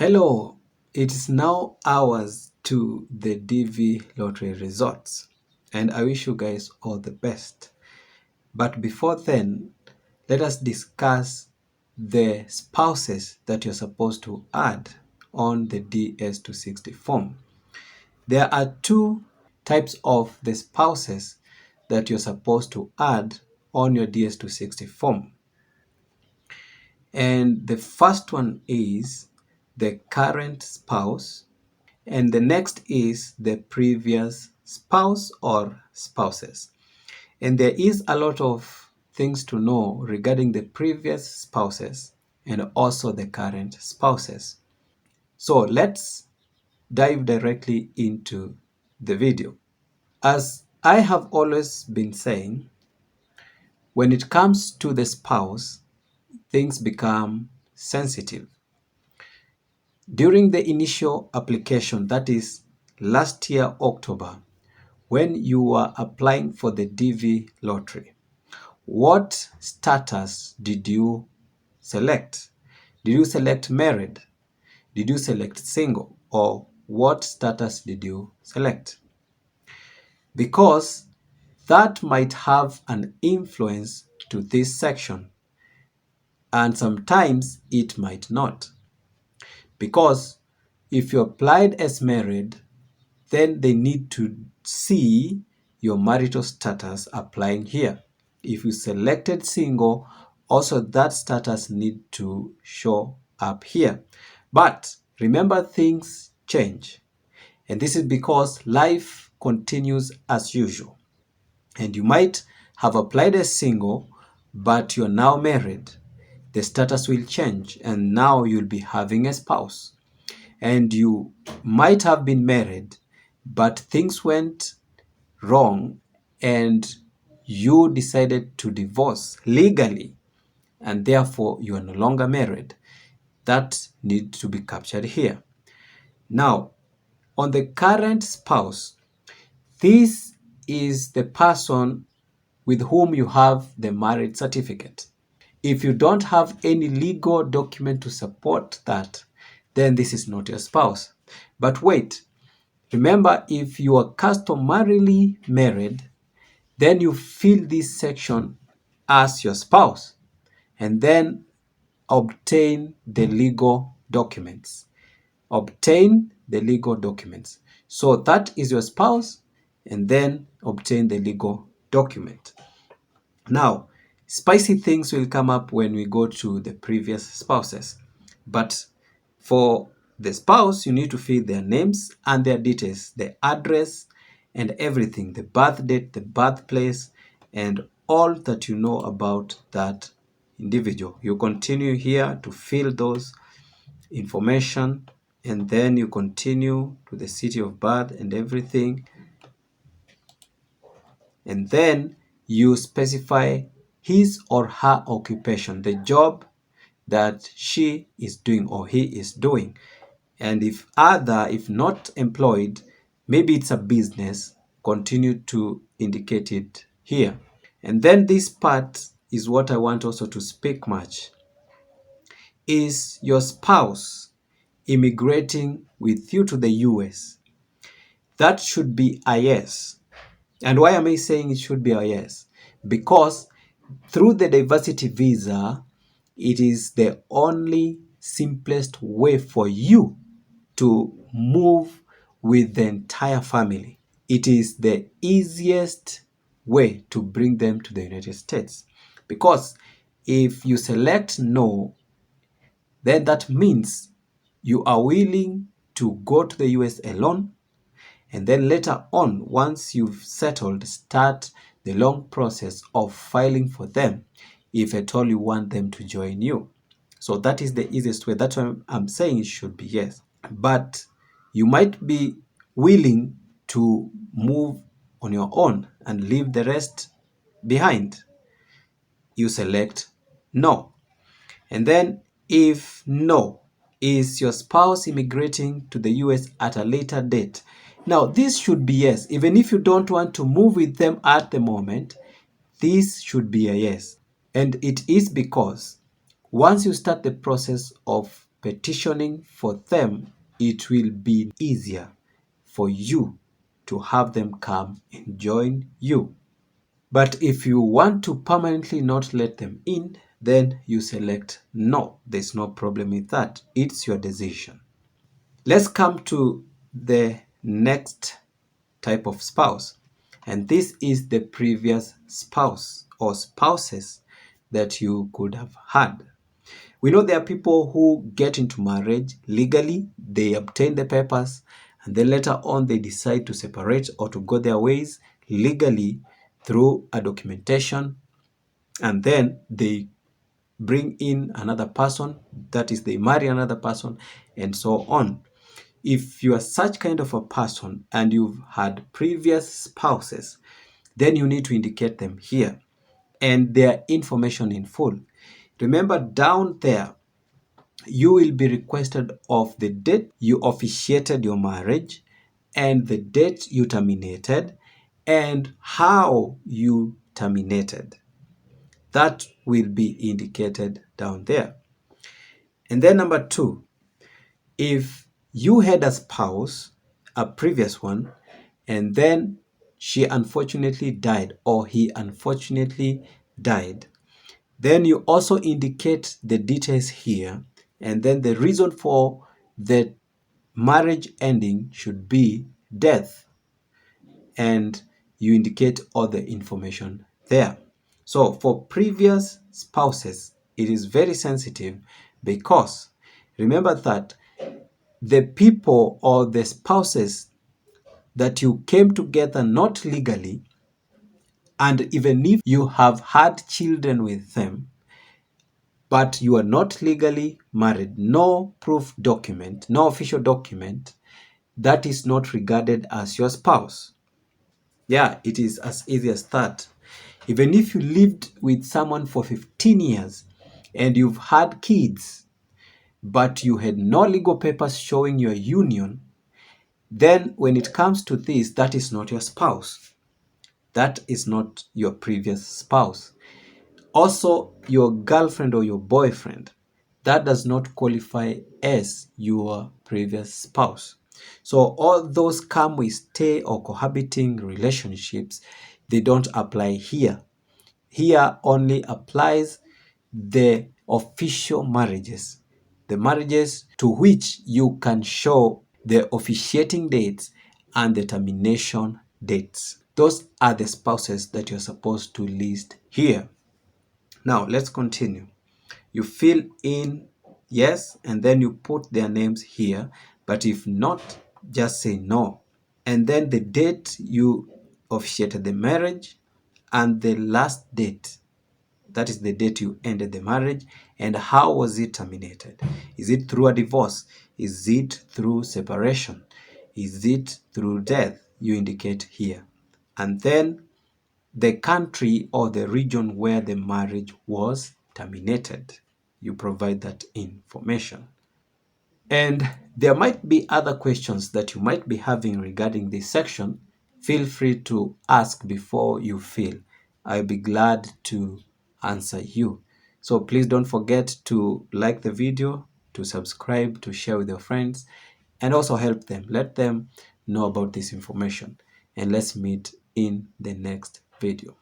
Hello, it is now hours to the DV lottery results, and I wish you guys all the best. But before then, let us discuss the spouses that you're supposed to add on the DS260 form. There are two types of the spouses that you're supposed to add on your DS260 form. And the first one is the current spouse, and the next is the previous spouse or spouses. And there is a lot of things to know regarding the previous spouses and also the current spouses. So let's dive directly into the video. As I have always been saying, when it comes to the spouse, things become sensitive. During the initial application, that is last year, October, when you were applying for the DV lottery, what status did you select? Did you select married? Did you select single? Or what status did you select? Because that might have an influence to this section, and sometimes it might not. Because if you applied as married, then they need to see your marital status applying here. If you selected single, also that status need to show up here. But remember, things change. And this is because life continues as usual. And you might have applied as single, but you're now married. The status will change, and now you'll be having a spouse. And you might have been married, but things went wrong and you decided to divorce legally, and therefore you are no longer married. That needs to be captured here. Now, on the current spouse, this is the person with whom you have the marriage certificate. If you don't have any legal document to support that, then this is not your spouse. But wait, remember, if you are customarily married, then you fill this section as your spouse and then obtain the legal documents. Obtain the legal documents. So that is your spouse, and then obtain the legal document. Now, spicy things will come up when we go to the previous spouses. But for the spouse, you need to fill their names and their details, the address and everything, the birth date, the birthplace, and all that you know about that individual. You continue here to fill those information, and then you continue to the city of birth and everything. And then you specify his or her occupation, the job that she is doing or he is doing. And if not employed, maybe it's a business, continue to indicate it here. And then this part is what I want also to speak much. Is your spouse immigrating with you to the US? That should be a yes. And why am I saying it should be a yes? Because through the diversity visa, it is the only simplest way for you to move with the entire family. It is the easiest way to bring them to the United States. Because if you select no, then that means you are willing to go to the US alone, and then later on, once you've settled, start the long process of filing for them if at all you want them to join you. So that is the easiest way. That's why I'm saying it should be yes. But you might be willing to move on your own and leave the rest behind. You select no. And then if no, is your spouse immigrating to the US at a later date? Now, this should be yes. Even if you don't want to move with them at the moment, this should be a yes. And it is because once you start the process of petitioning for them, it will be easier for you to have them come and join you. But if you want to permanently not let them in, then you select no. There's no problem with that. It's your decision. Let's come to the next type of spouse. And this is the previous spouse or spouses that you could have had. We know there are people who get into marriage legally, they obtain the papers, and then later on they decide to separate or to go their ways legally through a documentation, and then they bring in another person, that is, they marry another person, and so on. If you are such kind of a person and you've had previous spouses, then you need to indicate them here and their information in full. Remember, down there, you will be requested of the date you officiated your marriage and the date you terminated and how you terminated. That will be indicated down there. And then number 2, if you had a spouse, a previous one, and then she unfortunately died or he unfortunately died, then you also indicate the details here, and then the reason for the marriage ending should be death, and you indicate all the information there. So for previous spouses, it is very sensitive because remember that the people or the spouses that you came together not legally, and even if you have had children with them, but you are not legally married, no proof document, no official document, that is not regarded as your spouse. Yeah, it is as easy as that. Even if you lived with someone for 15 years and you've had kids, but you had no legal papers showing your union, then when it comes to this, that is not your spouse. That is not your previous spouse. Also, your girlfriend or your boyfriend, that does not qualify as your previous spouse. So all those come with stay or cohabiting relationships, they don't apply here. Here only applies the official marriages, the marriages to which you can show the officiating dates and the termination dates. Those are the spouses that you're supposed to list here. Now, let's continue. You fill in yes, and then you put their names here. But if not, just say no. And then the date you officiated the marriage and the last date. That is the date you ended the marriage, and how was it terminated? Is it through a divorce? Is it through separation? Is it through death? You indicate here. And then the country or the region where the marriage was terminated. You provide that information. And there might be other questions that you might be having regarding this section. Feel free to ask before you fill. I'll be glad to answer you. So please don't forget to like the video, to subscribe, to share with your friends, and also help them. Let them know about this information. And let's meet in the next video.